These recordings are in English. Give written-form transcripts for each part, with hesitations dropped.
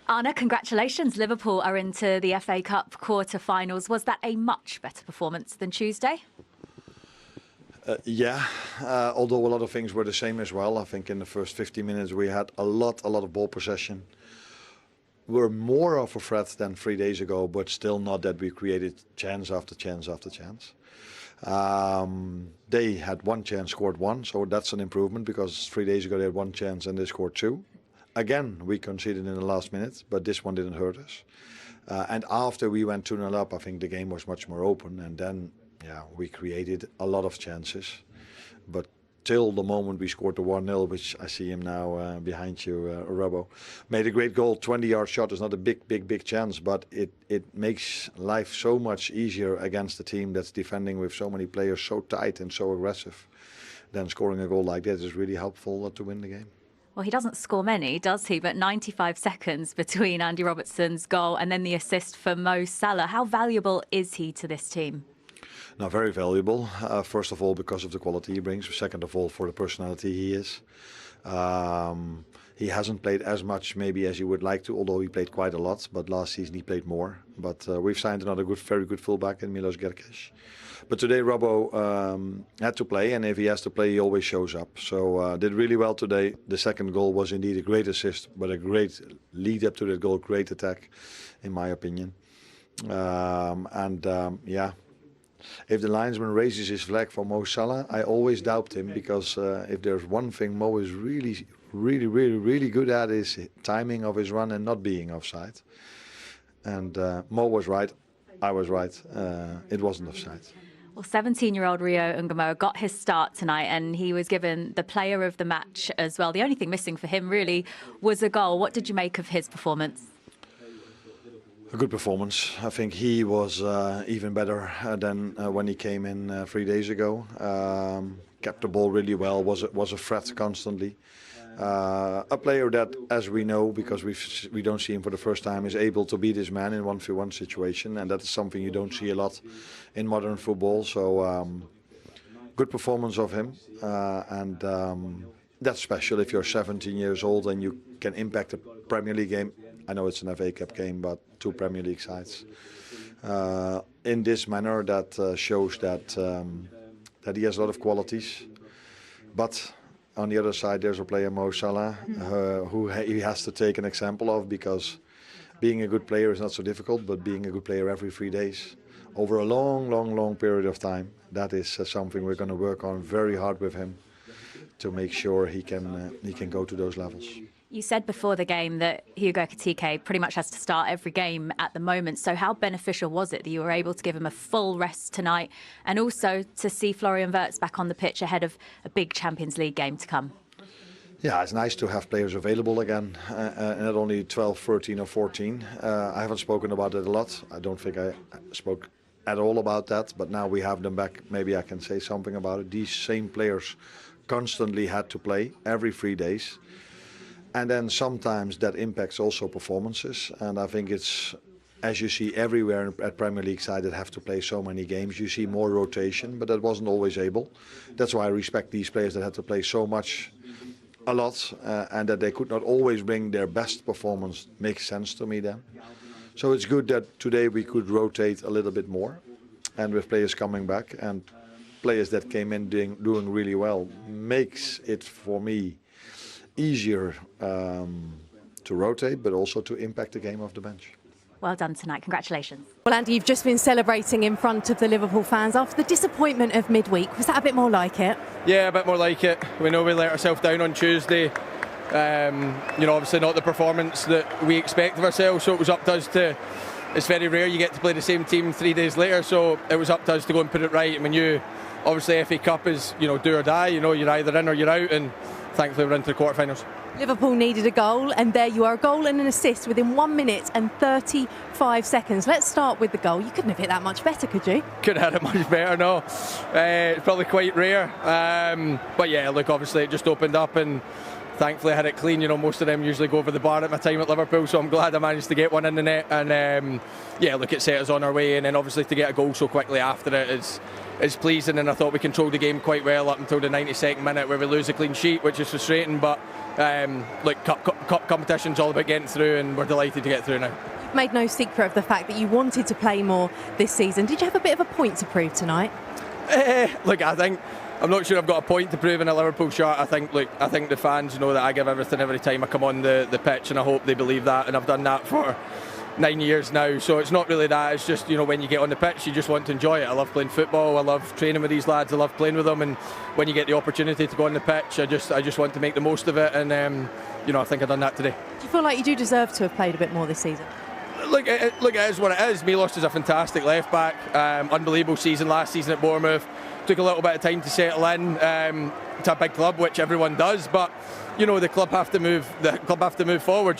Arne, congratulations. Liverpool are into the FA Cup quarter-finals. Was that a much better performance than Tuesday? Although a lot of things were the same as well. I think in the first 50 minutes we had a lot of ball possession. We're more of a threat than 3 days ago, but still not that we created chance after chance after chance. They had one chance, scored one, so that's an improvement because 3 days ago they had one chance and they scored two. Again, we conceded in the last minute, but this one didn't hurt us. And after we went 2-0 up, I think the game was much more open, and then we created a lot of chances. But till the moment we scored the 1-0, which I see him now behind you, Robbo, made a great goal. 20-yard shot is not a big chance, but it makes life so much easier against a team that's defending with so many players so tight and so aggressive. Then scoring a goal like that is really helpful to win the game. Well, he doesn't score many, does he? But 95 seconds between Andy Robertson's goal and then the assist for Mo Salah. How valuable is he to this team? No, very valuable. First of all, because of the quality he brings. Second of all, for the personality he is. He hasn't played as much maybe as he would like to, although he played quite a lot. But last season he played more. But we've signed another very good fullback in Milos Gerkes. But today Robbo had to play, and if he has to play, he always shows up. So did really well today. The second goal was indeed a great assist, but a great lead up to that goal, great attack, in my opinion. If the linesman raises his flag for Mo Salah, I always doubt him, because if there's one thing Mo is really good at, is timing of his run and not being offside. And Mo was right, I was right, it wasn't offside. Well, 17-year-old Rio Ungamoa got his start tonight, and he was given the player of the match as well. The only thing missing for him really was a goal. What did you make of his performance? A good performance. I think he was even better than when he came in 3 days ago. Kept the ball really well, was a threat constantly. A player that, as we know, because we don't see him for the first time, is able to beat his man in 1v1 situation, and that is something you don't see a lot in modern football. So good performance of him, and that's special if you're 17 years old and you can impact a Premier League game. I know it's an FA Cup game, but 2 Premier League sides. In this manner, that shows that he has a lot of qualities. But on the other side, there's a player, Mo Salah, who he has to take an example of, because being a good player is not so difficult, but being a good player every 3 days, over a long period of time, that is something we're going to work on very hard with him to make sure he can go to those levels. You said before the game that Hugo Ekitike pretty much has to start every game at the moment. So how beneficial was it that you were able to give him a full rest tonight, and also to see Florian Wirtz back on the pitch ahead of a big Champions League game to come? Yeah, it's nice to have players available again, not only 12, 13 or 14. I haven't spoken about it a lot. I don't think I spoke at all about that, but now we have them back. Maybe I can say something about it. These same players constantly had to play every 3 days. And then sometimes that impacts also performances. And I think it's, as you see everywhere at Premier League side that have to play so many games, you see more rotation, but that wasn't always able. That's why I respect these players that had to play so much, a lot, and that they could not always bring their best performance. Makes sense to me then. So it's good that today we could rotate a little bit more, and with players coming back and players that came in doing really well, makes it for me easier to rotate, but also to impact the game off the bench. Well done tonight. Congratulations. Well, Andy, you've just been celebrating in front of the Liverpool fans after the disappointment of midweek. Was that a bit more like it? Yeah, a bit more like it. We know we let ourselves down on Tuesday. Obviously not the performance that we expect of ourselves, so it was up to us to... It's very rare you get to play the same team 3 days later, so it was up to us to go and put it right. And we knew, obviously, FA Cup is, do or die. You're either in or you're out, and thankfully we're into the quarterfinals. Liverpool needed a goal, and there you are, a goal and an assist within 1 minute and 35 seconds. Let's start with the goal. You couldn't have hit that much better, could you? Couldn't have had it much better, no. It's probably quite rare. But yeah, look, obviously it just opened up, and thankfully I had it clean. Most of them usually go over the bar at my time at Liverpool, so I'm glad I managed to get one in the net. And yeah, look, it set us on our way, and then obviously to get a goal so quickly after it is pleasing. And I thought we controlled the game quite well up until the 92nd minute, where we lose a clean sheet, which is frustrating. But like cup competition's all about getting through, and we're delighted to get through now. You've made no secret of the fact that you wanted to play more this season. Did you have a bit of a point to prove tonight? Look, I'm not sure I've got a point to prove in a Liverpool shirt. I think the fans know that I give everything every time I come on the pitch, and I hope they believe that, and I've done that for 9 years now, so it's not really that. It's just, when you get on the pitch, you just want to enjoy it. I love playing football, I love training with these lads, I love playing with them, and when you get the opportunity to go on the pitch, I just want to make the most of it, and I think I've done that today. Do you feel like you do deserve to have played a bit more this season? Look, it is what it is. Milos is a fantastic left back, unbelievable season last season at Bournemouth. Took a little bit of time to settle in to a big club, which everyone does, but the club have to move. The club have to move forward.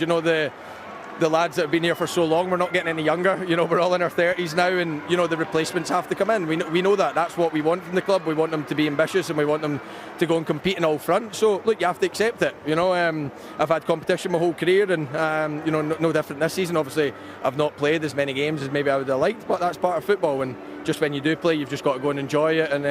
The lads that have been here for so long, we're not getting any younger. We're all in our 30s now, and the replacements have to come in. We know that. That's what we want from the club. We want them to be ambitious, and we want them to go and compete in all fronts. So look, you have to accept it. I've had competition my whole career, and no different this season. Obviously, I've not played as many games as maybe I would have liked, but that's part of football. And just when you do play, you've just got to go and enjoy it. And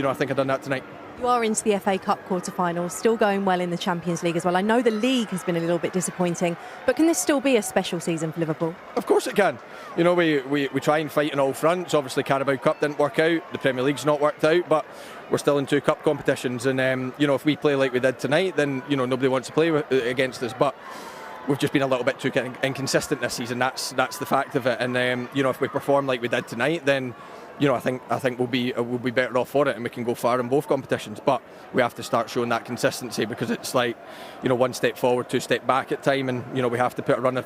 I think I've done that tonight. You are into the FA Cup quarter-finals, still going well in the Champions League as well. I know the league has been a little bit disappointing, but can this still be a special season for Liverpool? Of course it can. We try and fight on all fronts. Obviously, Carabao Cup didn't work out. The Premier League's not worked out, but we're still in 2 cup competitions. And, if we play like we did tonight, then, nobody wants to play against us. But we've just been a little bit too inconsistent this season. That's the fact of it. And, if we perform like we did tonight, then I think we'll be better off for it, and we can go far in both competitions. But we have to start showing that consistency, because it's like 1 step forward, 2 step back at time, and we have to put a run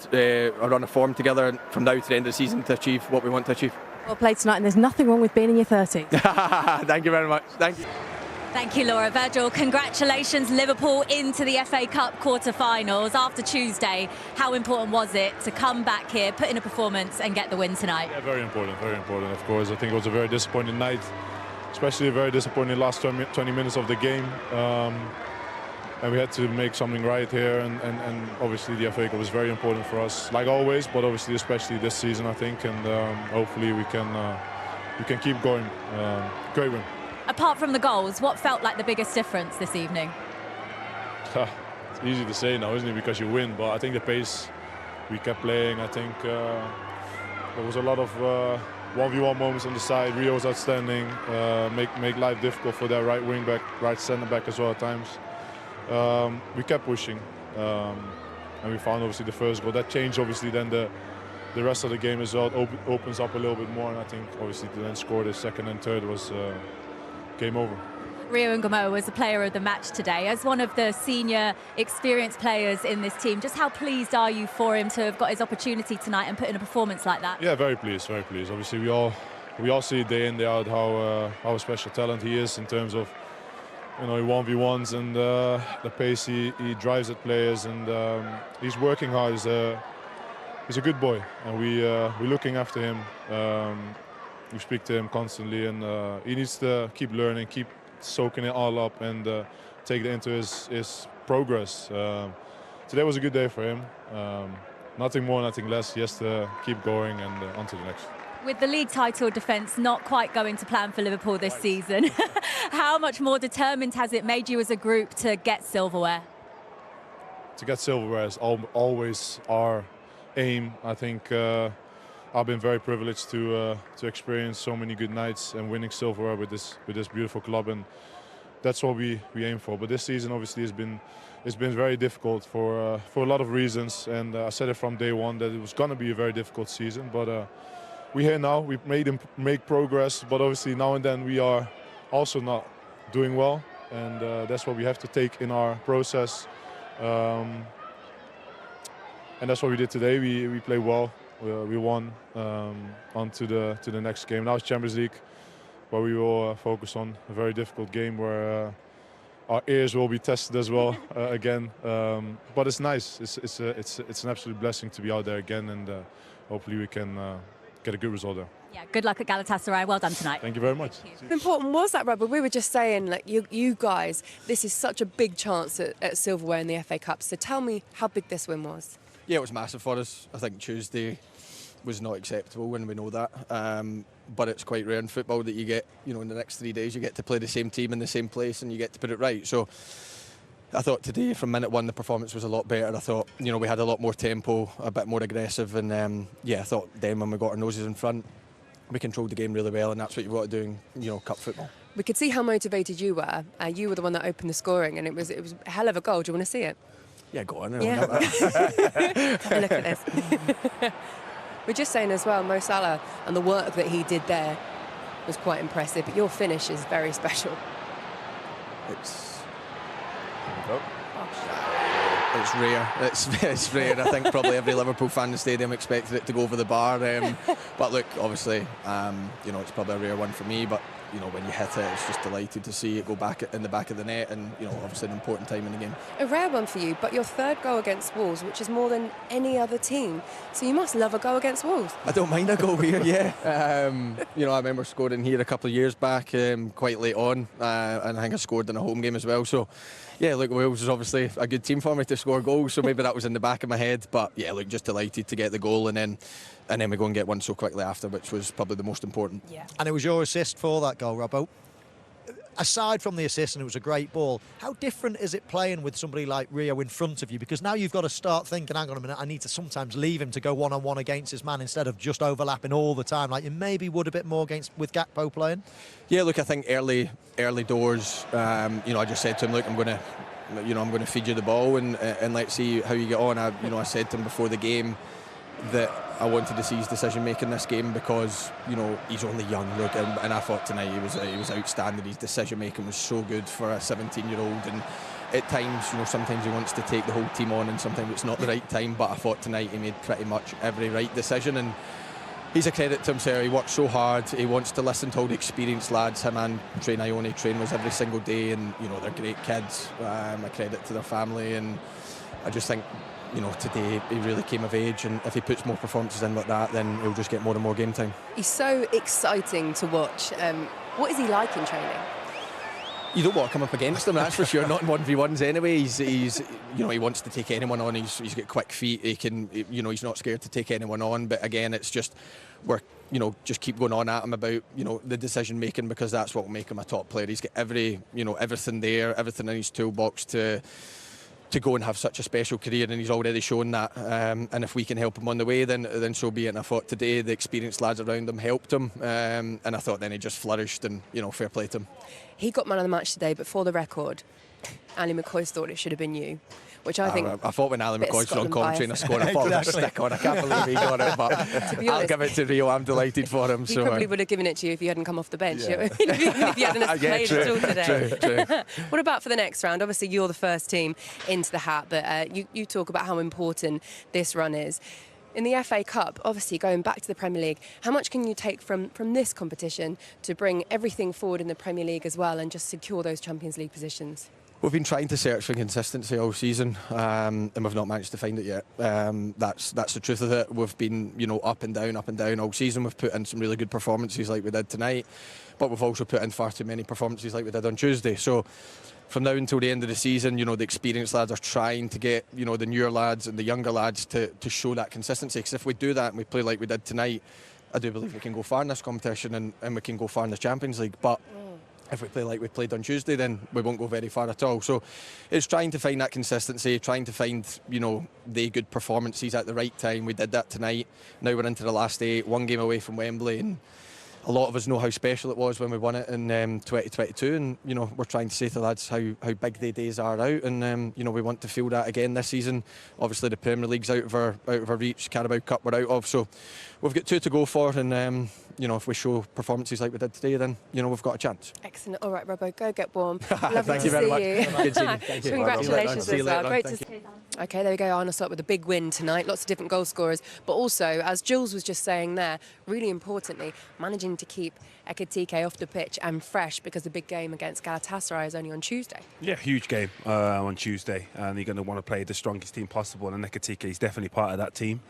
of form together from now to the end of the season to achieve what we want to achieve. Well played tonight, and there's nothing wrong with being in your 30s. Thank you very much. Thank you. Thank you, Laura. Virgil, congratulations, Liverpool into the FA Cup quarter-finals after Tuesday. How important was it to come back here, put in a performance and get the win tonight? Yeah, very important, of course. I think it was a very disappointing night, especially a very disappointing last 20 minutes of the game. And we had to make something right here, and obviously the FA Cup was very important for us, like always, but obviously especially this season, I think, and hopefully we can keep going. Great win. Apart from the goals, what felt like the biggest difference this evening? It's easy to say now, isn't it, because you win, but I think the pace we kept playing. I think there was a lot of 1v1 moments on the side. Rio was outstanding, make life difficult for their right wing back, right centre back as well at times. We kept pushing, and we found obviously the first goal. That changed obviously then the rest of the game as well. It opens up a little bit more, and I think obviously to then score the second and third was game over. Rio Ngomo was the player of the match today. As one of the senior experienced players in this team, just how pleased are you for him to have got his opportunity tonight and put in a performance like that? Yeah, very pleased, very pleased. Obviously we all see day in, day out how a special talent he is in terms of 1v1s and the pace he drives at players, and he's working hard. He's a good boy, and we're looking after him. We speak to him constantly, and he needs to keep learning, keep soaking it all up, and take it into his progress. Today was a good day for him. Nothing more, nothing less. He has to keep going and on to the next. With the league title defence not quite going to plan for Liverpool this season, how much more determined has it made you as a group to get silverware? To get silverware is always our aim. I think I've been very privileged to experience so many good nights and winning silverware with this beautiful club, and that's what we aim for. But this season obviously it's been very difficult for a lot of reasons, and I said it from day one that it was going to be a very difficult season. But we're here now. We've make progress, but obviously now and then we are also not doing well, and that's what we have to take in our process. And that's what we did today. We played well. We won on to the next game. Now it's Champions League, where we will focus on a very difficult game where our ears will be tested as well again. But it's nice. It's an absolute blessing to be out there again, and hopefully we can get a good result there. Yeah, good luck at Galatasaray. Well done tonight. Thank you very much. How important was that, Robert? We were just saying, like, you guys, this is such a big chance at silverware in the FA Cup. So tell me how big this win was. Yeah, it was massive for us. I think Tuesday was not acceptable, and we know that. But it's quite rare in football that you get, in the next 3 days, you get to play the same team in the same place and you get to put it right. So I thought today, from minute one, the performance was a lot better. I thought, you know, we had a lot more tempo, a bit more aggressive, and yeah, I thought then when we got our noses in front, we controlled the game really well, and that's what you've got to do in, you know, cup football. We could see how motivated you were. You were the one that opened the scoring, and it was a hell of a goal. Do you want to see it? Yeah, go on. Yeah. Look at this. We're just saying as well, Mo Salah and the work that he did there was quite impressive, but your finish is very special. It's rare. It's rare. I think probably every Liverpool fan in the stadium expected it to go over the bar. But look, obviously, you know, it's probably a rare one for me. But you know, when you hit it, it's just delighted to see it go back in the back of the net, and you know, obviously an important time in the game. A rare one for you, but your third goal against Wolves, which is more than any other team. So you must love a goal against Wolves. I don't mind a goal here, yeah. You know, I remember scoring here a couple of years back, quite late on, and I think I scored in a home game as well. So, yeah, look, Wales is obviously a good team for me to score goals, so maybe that was in the back of my head. But yeah, look, just delighted to get the goal, and then we go and get one so quickly after, which was probably the most important. Yeah. And it was your assist for that goal, Robbo. Aside from the assist, and it was a great ball, how different is it playing with somebody like Rio in front of you? Because now you've got to start thinking, hang on a minute, I need to sometimes leave him to go one-on-one against his man instead of just overlapping all the time, like you maybe would a bit more with Gakpo playing. Yeah, look, I think early doors, you know, I just said to him, look, I'm going to feed you the ball and let's see how you get on. I said to him before the game that I wanted to see his decision making this game because, you know, he's only young, look, and I thought tonight he was outstanding. His decision making was so good for a 17-year-old, and at times, you know, sometimes he wants to take the whole team on and sometimes it's not the right time, but I thought tonight he made pretty much every right decision, and he's a credit to himself. He works so hard, he wants to listen to all the experienced lads. Him and train Ione train was every single day, and you know, they're great kids, a credit to their family, and I just think, you know, today he really came of age, and if he puts more performances in like that, then he'll just get more and more game time. He's so exciting to watch. What is he like in training? You don't want to come up against him, that's for sure. Not in 1v1s anyway. He's you know, he wants to take anyone on. He's got quick feet. He can, you know, he's not scared to take anyone on. But again, it's just you know, just keep going on at him about, you know, the decision making, because that's what will make him a top player. He's got everything there, everything in his toolbox to go and have such a special career, and he's already shown that, and if we can help him on the way, then so be it. And I thought today the experienced lads around him helped him, and I thought then he just flourished, and you know, fair play to him. He got man of the match today, but for the record, Ali McCoy thought it should have been you, which I think... I thought when Ali McCoy was on commentary and I scored, I thought it was a stick on. I can't believe he got it, but I'll give it to Rio. I'm delighted for him. He probably would have given it to you if you hadn't come off the bench, even if you hadn't played at all today. True. What about for the next round? Obviously, you're the first team into the hat, but you talk about how important this run is. In the FA Cup, obviously going back to the Premier League, how much can you take from this competition to bring everything forward in the Premier League as well and just secure those Champions League positions? We've been trying to search for consistency all season, and we've not managed to find it yet. That's the truth of it. We've been, you know, up and down all season. We've put in some really good performances like we did tonight, but we've also put in far too many performances like we did on Tuesday. So from now until the end of the season, you know, the experienced lads are trying to get, you know, the newer lads and the younger lads to show that consistency. Because if we do that and we play like we did tonight, I do believe we can go far in this competition, and we can go far in the Champions League. But if we play like we played on Tuesday, then we won't go very far at all. So it's trying to find that consistency, trying to find, you know, the good performances at the right time. We did that tonight. Now we're into the last 8, one game away from Wembley, and a lot of us know how special it was when we won it in 2022, and you know, we're trying to say to the lads how big the days are out, and you know, we want to feel that again this season. Obviously the Premier League's out of our reach, Carabao Cup we're out of, so we've got 2 to go for, and you know, if we show performances like we did today, then you know, we've got a chance. Excellent. All right, Robbo, go get warm. Lovely Thank to you very see much. you. Good seeing you. Thank you. Congratulations as well. Great to see you. Okay, there we go. Arne Slot with a big win tonight. Lots of different goal scorers, but also, as Jules was just saying there, really importantly, managing to keep Ekitike off the pitch and fresh, because the big game against Galatasaray is only on Tuesday. Yeah, huge game on Tuesday, and you're going to want to play the strongest team possible, and Ekitike is definitely part of that team.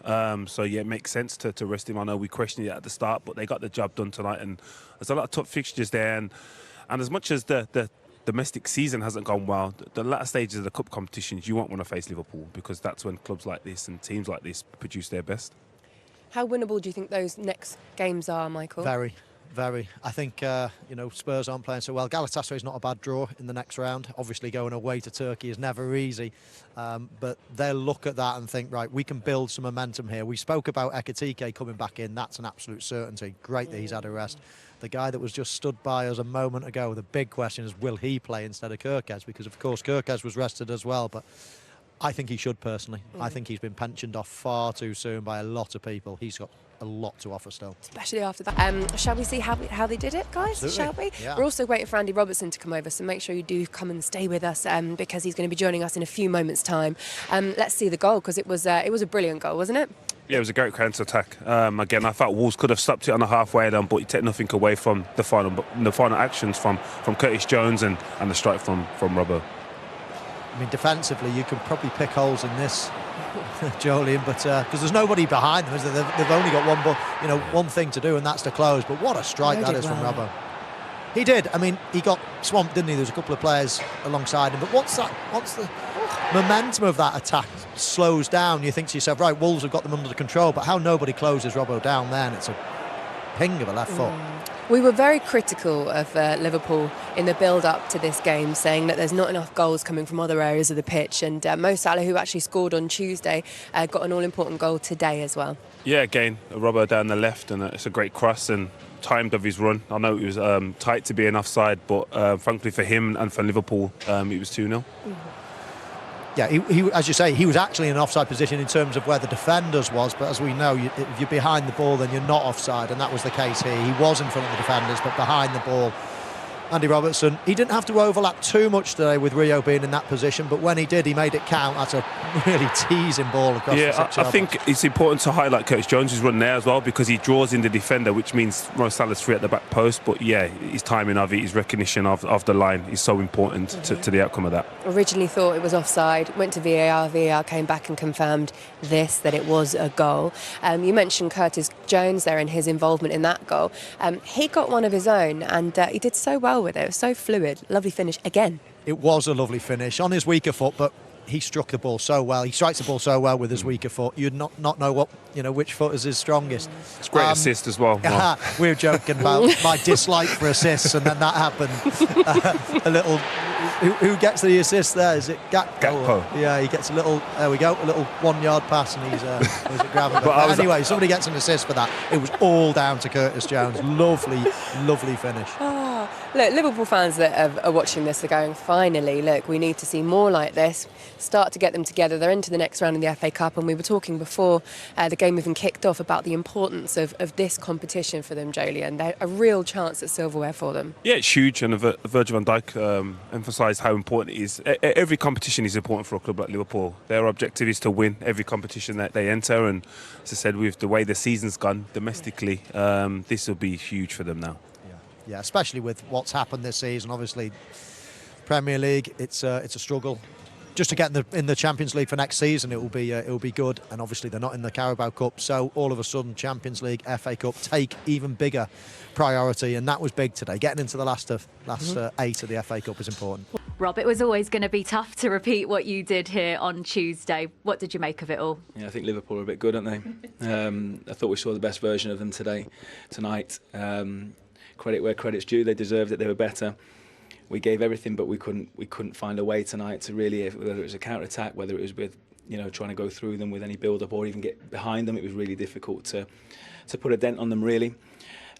So yeah, it makes sense to rest him. I know we questioned it at the start, but they got the job done tonight, and there's a lot of tough fixtures there, and as much as the domestic season hasn't gone well, the latter stages of the cup competitions, you won't want to face Liverpool, because that's when clubs like this and teams like this produce their best. How winnable do you think those next games are, Michael? Very. Very. I think, Spurs aren't playing so well. Galatasaray's not a bad draw in the next round. Obviously, going away to Turkey is never easy. But they'll look at that and think, right, we can build some momentum here. We spoke about Ekitike coming back in. That's an absolute certainty. Great that he's had a rest. The guy that was just stood by us a moment ago, the big question is, will he play instead of Kirkes? Because, of course, Kirkes was rested as well. But I think he should, personally. I think he's been pensioned off far too soon by a lot of people. He's got a lot to offer still. Especially after that. Shall we see how they did it, guys? Absolutely. Shall we? Yeah. We're also waiting for Andy Robertson to come over, so make sure you do come and stay with us because he's going to be joining us in a few moments' time. Let's see the goal, because it was a brilliant goal, wasn't it? Yeah, it was a great counter attack. Again, I thought Wolves could have stopped it on the halfway line, but you take nothing away from the final actions from Curtis Jones and the strike from Robbo. I mean, defensively, you can probably pick holes in this, Jolien, but because there's nobody behind them, is there? They've only got one thing to do, and that's to close. But what a strike that is from Robbo. He did. I mean, he got swamped, didn't he? There's a couple of players alongside him. But once the momentum of that attack slows down, you think to yourself, right, Wolves have got them under control. But how nobody closes Robbo down there, and it's a ping of a left foot. We were very critical of Liverpool in the build-up to this game, saying that there's not enough goals coming from other areas of the pitch. And Mo Salah, who actually scored on Tuesday, got an all-important goal today as well. Yeah, again, Robbo down the left, and it's a great cross and timed of his run. I know it was tight to be an offside, but frankly for him and for Liverpool, it was 2-0. Yeah, he, as you say, he was actually in an offside position in terms of where the defenders was, but as we know, if you're behind the ball, then you're not offside, and that was the case here. He was in front of the defenders, but behind the ball. Andy Robertson, he didn't have to overlap too much today with Rio being in that position, but when he did, he made it count. That's a really teasing ball across the 6 I think it's important to highlight Curtis Jones' run there as well, because he draws in the defender, which means Mo Salah's free at the back post. But yeah, his timing of it, his recognition of the line is so important to the outcome of that. Originally thought it was offside, went to VAR. VAR came back and confirmed that it was a goal. You mentioned Curtis Jones there and his involvement in that goal. He got one of his own, and he did so well with it. It was so fluid. Lovely finish again. It was a lovely finish on his weaker foot, but he struck the ball so well. He strikes the ball so well with his weaker foot. You'd not know which foot is his strongest. It's a great assist as well. We were joking about my dislike for assists, and then that happened. A little. Who gets the assist there? Is it Gakpo? Yeah, he gets a little. There we go. A little 1 yard pass, and he's grabbing. But anyway, somebody gets an assist for that. It was all down to Curtis Jones. Lovely finish. Look, Liverpool fans that are watching this are going, finally, look, we need to see more like this, start to get them together. They're into the next round in the FA Cup, and we were talking before the game even kicked off about the importance of this competition for them, Jolien. They're a real chance at silverware for them. Yeah, it's huge, and Virgil van Dijk emphasised how important it is. Every competition is important for a club like Liverpool. Their objective is to win every competition that they enter, and as I said, with the way the season's gone domestically, this will be huge for them now. Yeah, especially with what's happened this season. Obviously, Premier League, it's a struggle. Just to get in the Champions League for next season, it will be good. And obviously, they're not in the Carabao Cup, so all of a sudden, Champions League, FA Cup take even bigger priority, and that was big today. Getting into the last 8 of the FA Cup is important. Rob, it was always going to be tough to repeat what you did here on Tuesday. What did you make of it all? Yeah, I think Liverpool are a bit good, aren't they? I thought we saw the best version of them tonight. Credit where credit's due. They deserved it. They were better. We gave everything, but we couldn't find a way tonight to really, whether it was a counter attack, whether it was with trying to go through them with any build up or even get behind them. It was really difficult to put a dent on them. Really,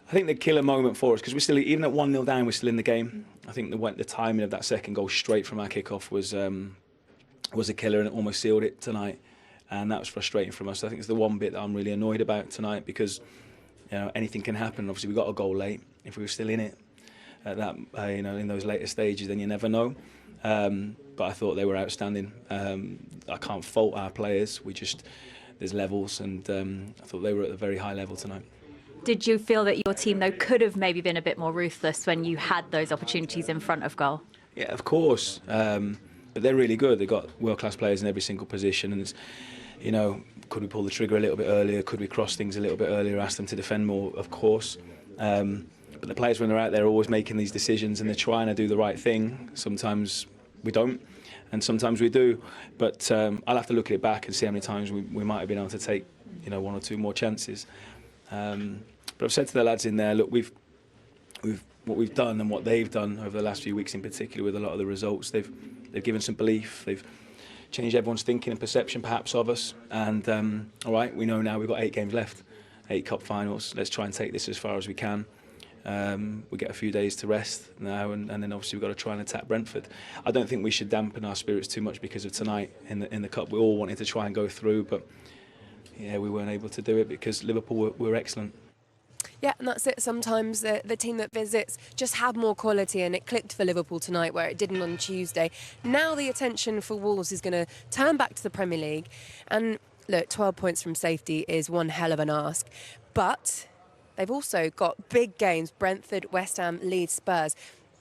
I think the killer moment for us, because we're still, even at 1-0 down, we're still in the game. I think the timing of that second goal straight from our kickoff was a killer, and it almost sealed it tonight. And that was frustrating from us. I think it's the one bit that I'm really annoyed about tonight, because anything can happen. Obviously, we got a goal late. If we were still in it at that, in those later stages, then you never know. But I thought they were outstanding. I can't fault our players. There's levels, and I thought they were at a very high level tonight. Did you feel that your team, though, could have maybe been a bit more ruthless when you had those opportunities in front of goal? Yeah, of course. But they're really good. They've got world-class players in every single position, and it's, could we pull the trigger a little bit earlier? Could we cross things a little bit earlier? Ask them to defend more, of course. But the players, when they're out there, are always making these decisions, and they're trying to do the right thing. Sometimes we don't, and sometimes we do. But I'll have to look at it back and see how many times we might have been able to take, 1 or 2 more chances. But I've said to the lads in there, look, we've what we've done and what they've done over the last few weeks in particular with a lot of the results, they've given some belief, they've changed everyone's thinking and perception perhaps of us. And all right, we know now we've got 8 games left, 8 cup finals. Let's try and take this as far as we can. We get a few days to rest now, and then obviously we've got to try and attack Brentford. I don't think we should dampen our spirits too much because of tonight in the cup. We all wanted to try and go through, but yeah, we weren't able to do it because Liverpool were excellent. Yeah, and that's it. Sometimes the team that visits just have more quality, and it clicked for Liverpool tonight where it didn't on Tuesday. Now the attention for Wolves is going to turn back to the Premier League. And look, 12 points from safety is one hell of an ask. But they've also got big games: Brentford, West Ham, Leeds, Spurs.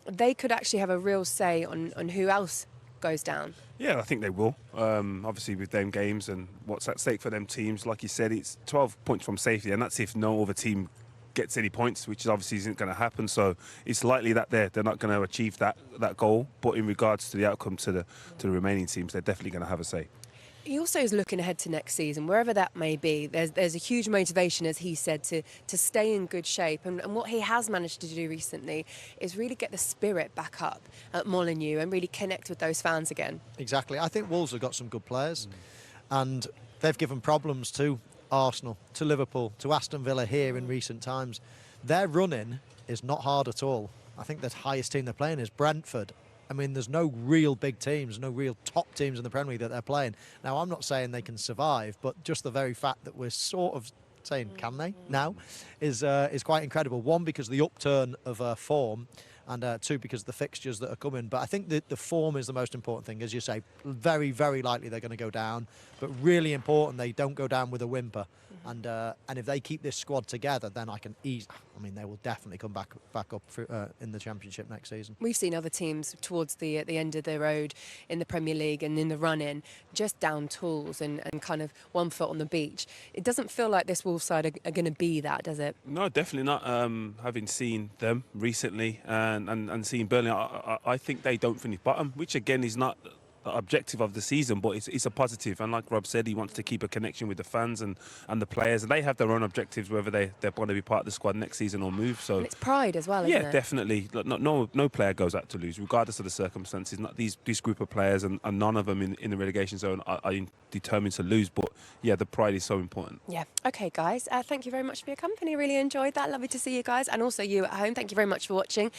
They could actually have a real say on who else goes down. Yeah, I think they will. Obviously, with them games and what's at stake for them teams, like you said, it's 12 points from safety, and that's if no other team gets any points, which obviously isn't going to happen. So it's likely that they're not going to achieve that goal. But in regards to the outcome to the remaining teams, they're definitely going to have a say. He also is looking ahead to next season, wherever that may be. There's a huge motivation, as he said, to stay in good shape. And what he has managed to do recently is really get the spirit back up at Molineux and really connect with those fans again. Exactly. I think Wolves have got some good players, and they've given problems to Arsenal, to Liverpool, to Aston Villa here in recent times. Their running is not hard at all. I think the highest team they're playing is Brentford. I mean, there's no real big teams, no real top teams in the Premier League that they're playing. Now, I'm not saying they can survive, but just the very fact that we're sort of saying, can they now, is quite incredible. One, because of the upturn of form, and 2, because of the fixtures that are coming. But I think that the form is the most important thing. As you say, very, very likely they're going to go down, but really important they don't go down with a whimper. And if they keep this squad together, then they will definitely come back up in the Championship next season. We've seen other teams towards the end of the road in the Premier League and in the run-in just down tools and kind of one foot on the beach. It doesn't feel like this Wolves side are going to be that, does it? No, definitely not. Having seen them recently and seeing Burnley, I think they don't finish bottom, which again is not objective of the season, but it's a positive. And like Rob said, he wants to keep a connection with the fans and the players, and they have their own objectives, whether they're going to be part of the squad next season or move. So and it's pride as well, isn't it? Yeah, definitely. No player goes out to lose, regardless of the circumstances. Not these group of players, and none of them in the relegation zone are determined to lose. But yeah, the pride is so important. Yeah. Okay, guys. Thank you very much for your company. Really enjoyed that. Lovely to see you guys, and also you at home. Thank you very much for watching.